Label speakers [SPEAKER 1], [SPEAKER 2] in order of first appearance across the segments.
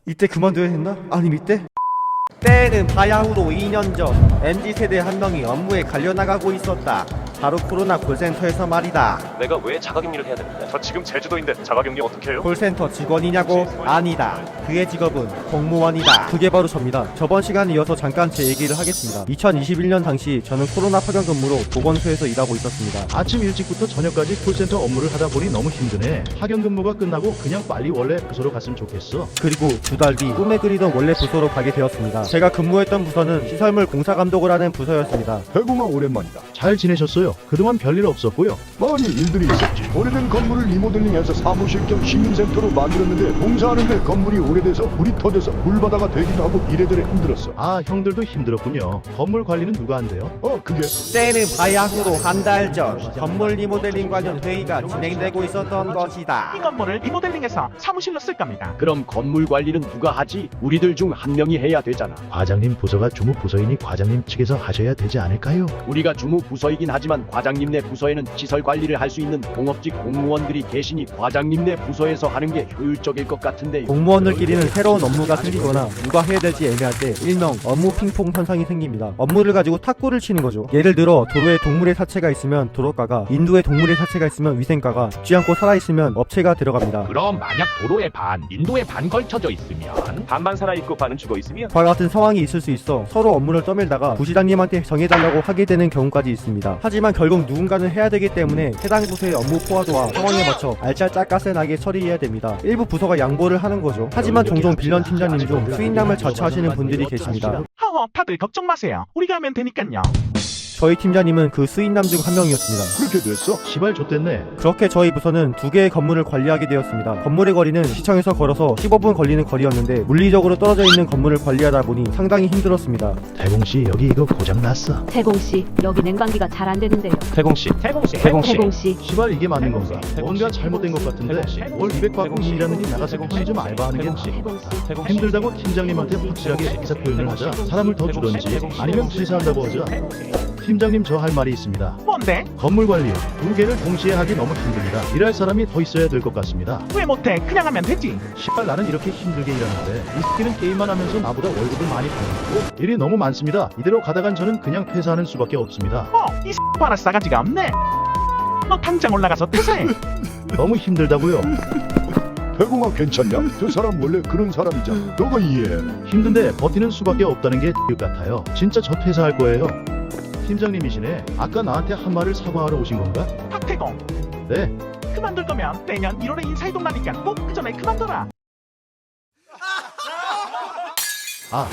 [SPEAKER 1] 이때 그만둬야 했나? 아니 이때? 때는 바야흐로 2년 전 MZ세대 한 명이 업무에 갈려나가고 있었다. 바로 코로나 콜센터에서 말이다.
[SPEAKER 2] 내가 왜 자가격리를 해야 됩니까? 저 지금 제주도인데 자가격리 어떻게 해요?
[SPEAKER 1] 콜센터 직원이냐고? 아니다. 그의 직업은 공무원이다. 그게 바로 접니다. 저번 시간에 이어서 잠깐 제 얘기를 하겠습니다. 2021년 당시 저는 코로나 파견 근무로 보건소에서 일하고 있었습니다.
[SPEAKER 3] 아침 일찍부터 저녁까지 콜센터 업무를 하다 보니 너무 힘드네. 파견 근무가 끝나고 그냥 빨리 원래 부서로 갔으면 좋겠어.
[SPEAKER 1] 그리고 2달 뒤 꿈에 그리던 원래 부서로 가게 되었습니다. 제가 근무했던 부서는 시설물 공사 감독을 하는 부서였습니다.
[SPEAKER 4] 대공아 오랜만이다.
[SPEAKER 3] 잘 지내셨어요? 그동안 별일 없었고요.
[SPEAKER 4] 많이 일들이 있었지. 오래된 건물을 리모델링해서 사무실 겸 시민센터로 만들었는데 공사하는데 건물이 오래돼서 물이 터져서 물바다가 되기도 하고 이래저래 힘들었어.
[SPEAKER 3] 아, 형들도 힘들었군요. 건물 관리는 누가 한대요?
[SPEAKER 4] 그게
[SPEAKER 1] 때는 바야흐로 한 달 전 건물 리모델링 관련 회의가 진행되고 있었던 것이다.
[SPEAKER 5] 이 건물을 리모델링해서 사무실로 쓸 겁니다.
[SPEAKER 6] 그럼 건물 관리는 누가 하지? 우리들 중 한 명이 해야 되잖아.
[SPEAKER 3] 과장님 부서가 주무 부서이니 과장님 측에서 하셔야 되지 않을까요?
[SPEAKER 6] 우리가 주무 부서이긴 하지만 과장님네 부서에는 시설 관리를 할 수 있는 공업직 공무원들이 계시니 과장님네 부서에서 하는 게 효율적일 것 같은데요.
[SPEAKER 1] 공무원들끼리는 새로운 업무가 생기거나 누가 해야 될지 애매할 때 일명 업무 핑퐁 현상이 생깁니다. 업무를 가지고 탁구를 치는 거죠. 예를 들어 도로에 동물의 사체가 있으면 도로과가, 인도에 동물의 사체가 있으면 위생과가, 죽지 않고 살아있으면 업체가 들어갑니다.
[SPEAKER 7] 그럼 만약 도로에 반, 인도에 반 걸쳐져 있으면
[SPEAKER 2] 반만 살아있고 반은 죽어있으면
[SPEAKER 1] 과 같은 상황이 있을 수 있어 서로 업무를 떠밀다가 부시장님한테 정해달라고 하게 되는 경우까지 있습니다. 하지만 결국 누군가는 해야 되기 때문에 해당 부서의 업무 포화도와 상황에 맞춰 알짤짝까센하게 처리해야 됩니다. 일부 부서가 양보를 하는 거죠. 하지만 종종 빌런 팀장님 중 수인남을 자처하시는 분들이 계십니다.
[SPEAKER 5] 하하, 다들 걱정 마세요. 우리가 하면 되니깐요.
[SPEAKER 1] 저희 팀장님은 그 수인남 중 한 명이었습니다.
[SPEAKER 4] 그렇게 됐어?
[SPEAKER 3] 시발 좆됐네.
[SPEAKER 1] 그렇게 저희 부서는 2개의 건물을 관리하게 되었습니다. 건물의 거리는 시청에서 걸어서 15분 걸리는 거리였는데 물리적으로 떨어져 있는 건물을 관리하다 보니 상당히 힘들었습니다.
[SPEAKER 3] 대공씨 여기 이거 고장났어.
[SPEAKER 8] 태공씨, 여기 냉방기가 잘 안 되는데요.
[SPEAKER 2] 태공씨
[SPEAKER 8] 태공씨,
[SPEAKER 3] 시발 이게 맞는 건가? 뭔가 잘못된 것 같은데 월 200바꿈이라는 게 나가서 편의점 알바하는 게 힘들다고 팀장님한테 확실하게 의사표현을 하자. 사람을 더 주던지 아니면 퇴사한다고 하자. 팀장님 저 할 말이 있습니다.
[SPEAKER 5] 뭔데?
[SPEAKER 3] 건물 관리요. 2개를 동시에 하기 너무 힘듭니다. 일할 사람이 더 있어야 될 것 같습니다.
[SPEAKER 5] 왜 못해? 그냥 하면 되지.
[SPEAKER 3] 시발 나는 이렇게 힘들게 일하는데 이 새끼는 게임만 하면서 나보다 월급을 많이 받고 일이 너무 많습니다. 이대로 가다간 저는 그냥 퇴사하는 수밖에 없습니다.
[SPEAKER 5] 이 봐라 싸가지가 없네. 너 당장 올라가서 퇴사해.
[SPEAKER 3] 너무 힘들다고요.
[SPEAKER 4] 대공아 괜찮냐? 저 사람 원래 그런 사람이잖아. 너가 이해해.
[SPEAKER 3] 힘든데 버티는 수밖에 없다는 게 X 같아요. 진짜 저 퇴사할 거예요. 팀장님이시네. 아까 나한테 한 말을 사과하러 오신 건가?
[SPEAKER 5] 박태공,
[SPEAKER 3] 네.
[SPEAKER 5] 그만둘 거면 내년 1월에 인사이동나니까 꼭 그 전에 그만둬라.
[SPEAKER 3] 아,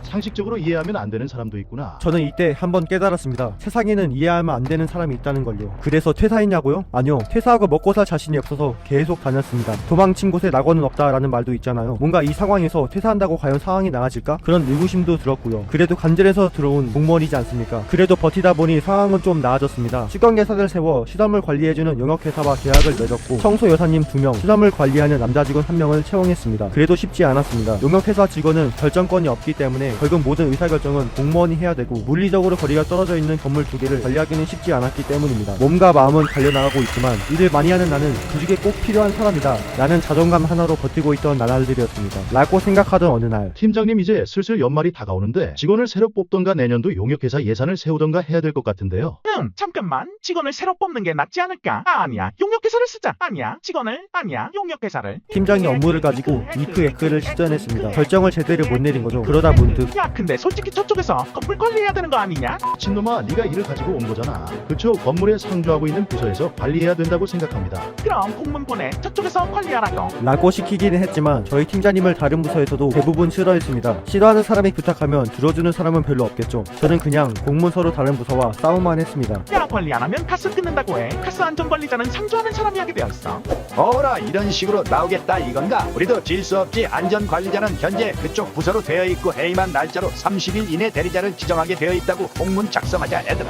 [SPEAKER 3] 상식적으로 이해하면 안 되는 사람도 있구나.
[SPEAKER 1] 저는 이때 한번 깨달았습니다. 세상에는 이해하면 안 되는 사람이 있다는 걸요. 그래서 퇴사했냐고요? 아니요. 퇴사하고 먹고 살 자신이 없어서 계속 다녔습니다. 도망친 곳에 낙원은 없다라는 말도 있잖아요. 뭔가 이 상황에서 퇴사한다고 과연 상황이 나아질까? 그런 의구심도 들었고요. 그래도 간절해서 들어온 공무원이지 않습니까? 그래도 버티다 보니 상황은 좀 나아졌습니다. 시간계산을 세워 시설물 관리해주는 영역회사와 계약을 맺었고 청소 여사님 2명, 시설물 관리하는 남자 직원 1명을 채용했습니다. 그래도 쉽지 않았습니다. 영역회사 직원은 결정권이 없기 때문에 결국 모든 의사결정은 공무원이 해야 되고 물리적으로 거리가 떨어져 있는 건물 2개를 관리하기는 쉽지 않았기 때문입니다. 몸과 마음은 달려나가고 있지만 일을 많이 하는 나는 조직에 꼭 필요한 사람이다 라는 자존감 하나로 버티고 있던 나날들이었습니다. 라고 생각하던 어느 날
[SPEAKER 3] 팀장님 이제 슬슬 연말이 다가오는데 직원을 새로 뽑던가 내년도 용역회사 예산을 세우던가 해야 될 것 같은데요.
[SPEAKER 5] 잠깐만. 직원을 새로 뽑는 게 낫지 않을까? 아니야. 용역회사를 쓰자. 아니야. 직원을. 아니야. 용역회사를.
[SPEAKER 1] 팀장이 업무를 가지고 이크에크를 시전했습니다. 결정을 제대로 못 내린 거죠. 그러다 문득
[SPEAKER 5] 야, 근데 솔직히 저쪽에서 건물 관리해야 되는 거 아니냐?
[SPEAKER 3] 미친놈아, 네가 일을 가지고 온 거잖아. 그쵸, 건물에 상주하고 있는 부서에서 관리해야 된다고 생각합니다.
[SPEAKER 5] 그럼 공문 보내. 저쪽에서 관리하라고.
[SPEAKER 1] 라고 시키기는 했지만 저희 팀장님을 다른 부서에서도 대부분 싫어했습니다. 싫어하는 사람이 부탁하면 들어주는 사람은 별로 없겠죠. 저는 그냥 공문서로 다른 부서와 싸움만 했습니다.
[SPEAKER 5] 야, 관리 안 하면 카스 끊는다고 해. 카스 안전관리자는 상주하는 사람이 하게 되어 있어.
[SPEAKER 9] 어라, 이런 식으로 나오겠다 이건가? 우리도 질 수 없지. 안전관리자는 현재 그쪽 부서로 되어 있고 회의만 날짜로 30일 이내 대리자를 지정하게 되어 있다고 공문 작성하자 얘들아.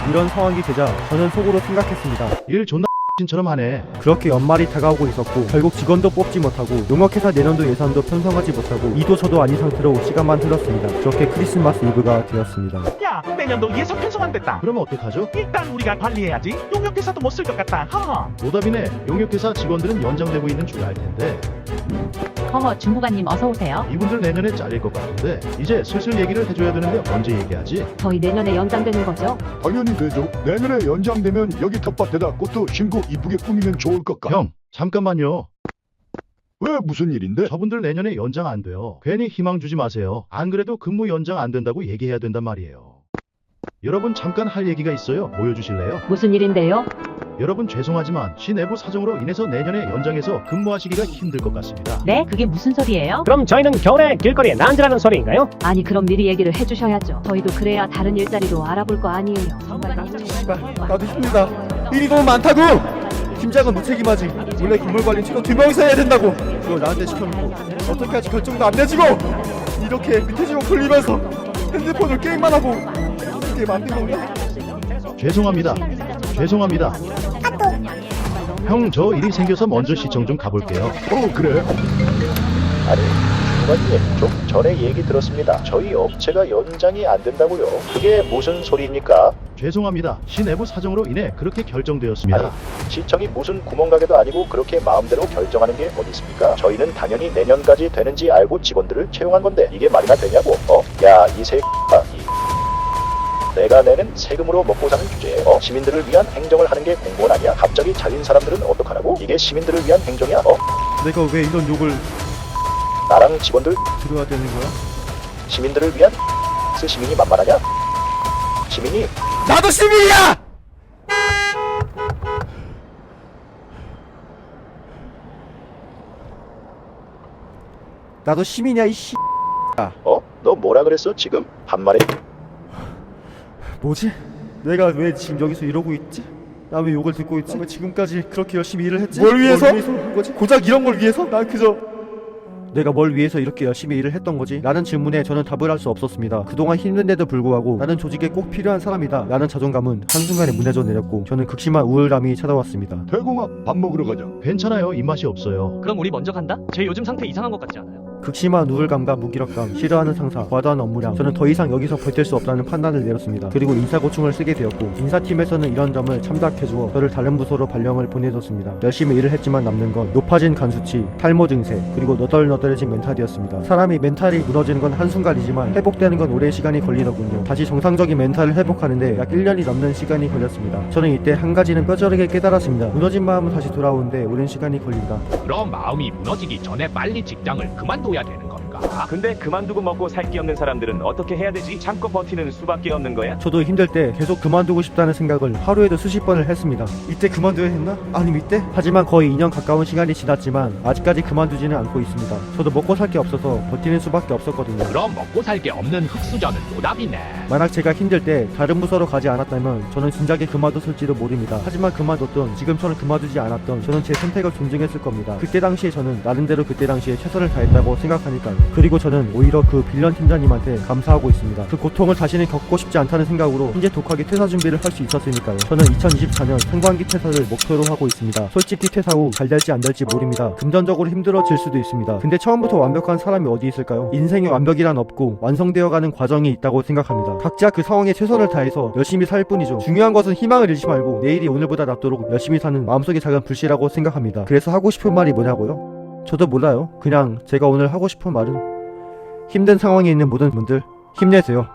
[SPEAKER 1] 이런 상황이 되자 저는 속으로 생각했습니다.
[SPEAKER 3] 일 존나 신처럼 하네.
[SPEAKER 1] 그렇게 연말이 다가오고 있었고 결국 직원도 뽑지 못하고 용역회사 내년도 예산도 편성하지 못하고 이도 저도 아닌 상태로 시간만 흘렀습니다. 그렇게 크리스마스 이브가 되었습니다.
[SPEAKER 5] 야, 내년도 예산 편성 안 됐다.
[SPEAKER 3] 그러면 어떡하죠?
[SPEAKER 5] 일단 우리가 관리해야지. 용역회사도 못 쓸 것 같다. 허허.
[SPEAKER 3] 노답이네. 용역회사 직원들은 연장되고 있는 줄 알 텐데
[SPEAKER 8] 허허 중부관님 어서 오세요.
[SPEAKER 3] 이분들 내년에 잘릴 것 같은데 이제 슬슬 얘기를 해줘야 되는데 언제 얘기하지?
[SPEAKER 8] 저희 내년에 연장되는 거죠?
[SPEAKER 4] 당연히 되죠. 내년에 연장되면 여기 텃밭에다 꽃도 심고 이쁘게 꾸미면 좋을 것 같아.
[SPEAKER 3] 형 잠깐만요.
[SPEAKER 4] 왜 무슨 일인데?
[SPEAKER 3] 저분들 내년에 연장 안 돼요. 괜히 희망 주지 마세요. 안 그래도 근무 연장 안 된다고 얘기해야 된단 말이에요. 여러분 잠깐 할 얘기가 있어요. 모여주실래요?
[SPEAKER 8] 무슨 일인데요?
[SPEAKER 3] 여러분 죄송하지만 시 내부 사정으로 인해서 내년에 연장해서 근무하시기가 힘들 것 같습니다.
[SPEAKER 8] 네, 그게 무슨 소리예요?
[SPEAKER 10] 그럼 저희는 겨울에 길거리에 난주라는 소리인가요?
[SPEAKER 8] 아니 그럼 미리 얘기를 해주셔야죠. 저희도 그래야 다른 일자리도 알아볼 거 아니에요.
[SPEAKER 1] 씨발 나도 힘들다. 일이 너무 많다고. 팀장은 무책임하지. 원래 건물관리 최소 2명이서 해야 된다고. 그걸 나한테 시켜놓고 어떻게 할지 결정도 안 내지고 이렇게 밑에 지고 풀리면서 핸드폰을 게임만 하고 이게 맞는 건가?
[SPEAKER 3] 죄송합니다. 형 저 일이 생겨서 먼저 시청 좀 가볼게요.
[SPEAKER 4] 그래.
[SPEAKER 6] 아니, 주관님 좀 전에 얘기 들었습니다. 저희 업체가 연장이 안 된다고요. 그게 무슨 소리입니까?
[SPEAKER 3] 죄송합니다. 시 내부 사정으로 인해 그렇게 결정되었습니다.
[SPEAKER 6] 아니, 시청이 무슨 구멍가게도 아니고 그렇게 마음대로 결정하는 게 어디 있습니까? 저희는 당연히 내년까지 되는지 알고 직원들을 채용한 건데 이게 말이나 되냐고. 야, 이 새끼야. 내가 내는 세금으로 먹고 사는 주제에 시민들을 위한 행정을 하는 게 공무원 아니야? 갑자기 잘린 사람들은 어떡하라고? 이게 시민들을 위한 행정이야?
[SPEAKER 1] 내가 왜 이런 욕을
[SPEAKER 6] 나랑 직원들
[SPEAKER 1] 들어야 되는 거야?
[SPEAKER 6] 시민들을 위한 시민이 만만하냐? 시민이
[SPEAKER 1] 나도 시민이야! 나도 시민이야 이 씨.
[SPEAKER 6] 너 뭐라 그랬어 지금? 반말에
[SPEAKER 1] 뭐지? 내가 왜 지금 여기서 이러고 있지? 나 왜 욕을 듣고 있지? 왜 지금까지 그렇게 열심히 일을 했지? 뭘 위해서? 한 거지? 고작 이런 걸 위해서? 난 그저 내가 뭘 위해서 이렇게 열심히 일을 했던 거지? 라는 질문에 저는 답을 할 수 없었습니다. 그동안 힘든데도 불구하고 나는 조직에 꼭 필요한 사람이다 라는 자존감은 한순간에 무너져 내렸고 저는 극심한 우울감이 찾아왔습니다.
[SPEAKER 4] 대공아, 밥 먹으러 가자.
[SPEAKER 3] 괜찮아요. 입맛이 없어요.
[SPEAKER 10] 그럼 우리 먼저 간다? 제 요즘 상태 이상한 것 같지 않아요?
[SPEAKER 1] 극심한 우울감과 무기력감, 싫어하는 상사, 과도한 업무량, 저는 더 이상 여기서 버틸 수 없다는 판단을 내렸습니다. 그리고 인사고충을 쓰게 되었고 인사팀에서는 이런 점을 참작해주어 저를 다른 부서로 발령을 보내줬습니다. 열심히 일을 했지만 남는 건 높아진 간 수치, 탈모 증세, 그리고 너덜너덜해진 멘탈이었습니다. 사람이 멘탈이 무너지는 건 한순간이지만 회복되는 건 오랜 시간이 걸리더군요. 다시 정상적인 멘탈을 회복하는데 약 1년이 넘는 시간이 걸렸습니다. 저는 이때 한 가지는 뼈저리게 깨달았습니다. 무너진 마음은 다시 돌아오는데 오랜 시간이 걸린다.
[SPEAKER 7] 그럼 마음이 무너지기 전에 빨리 직장을 그만둬야 되는 건가?
[SPEAKER 2] 근데 그만두고 먹고 살 게 없는 사람들은 어떻게 해야 되지? 참고 버티는 수밖에 없는 거야?
[SPEAKER 1] 저도 힘들 때 계속 그만두고 싶다는 생각을 하루에도 수십 번을 했습니다. 이때 그만둬야 했나? 아니면 이때? 하지만 거의 2년 가까운 시간이 지났지만 아직까지 그만두지는 않고 있습니다. 저도 먹고 살 게 없어서 버티는 수밖에 없었거든요.
[SPEAKER 7] 그럼 먹고 살 게 없는 흑수저는 노답이네.
[SPEAKER 1] 만약 제가 힘들 때 다른 부서로 가지 않았다면 저는 진작에 그만뒀을지도 모릅니다. 하지만 그만뒀던 지금처럼 그만두지 않았던 저는 제 선택을 존중했을 겁니다. 그때 당시에 저는 나름대로 그때 당시에 최선을 다했다고 생각하니까요. 그리고 저는 오히려 그 빌런 팀장님한테 감사하고 있습니다. 그 고통을 다시는 겪고 싶지 않다는 생각으로 현재 독하게 퇴사 준비를 할 수 있었으니까요. 저는 2024년 상반기 퇴사를 목표로 하고 있습니다. 솔직히 퇴사 후 잘 될지 안 될지 모릅니다. 금전적으로 힘들어질 수도 있습니다. 근데 처음부터 완벽한 사람이 어디 있을까요? 인생에 완벽이란 없고 완성되어가는 과정이 있다고 생각합니다. 각자 그 상황에 최선을 다해서 열심히 살 뿐이죠. 중요한 것은 희망을 잃지 말고 내일이 오늘보다 낫도록 열심히 사는 마음속의 작은 불씨라고 생각합니다. 그래서 하고 싶은 말이 뭐냐고요? 저도 몰라요. 그냥 제가 오늘 하고 싶은 말은 힘든 상황에 있는 모든 분들 힘내세요.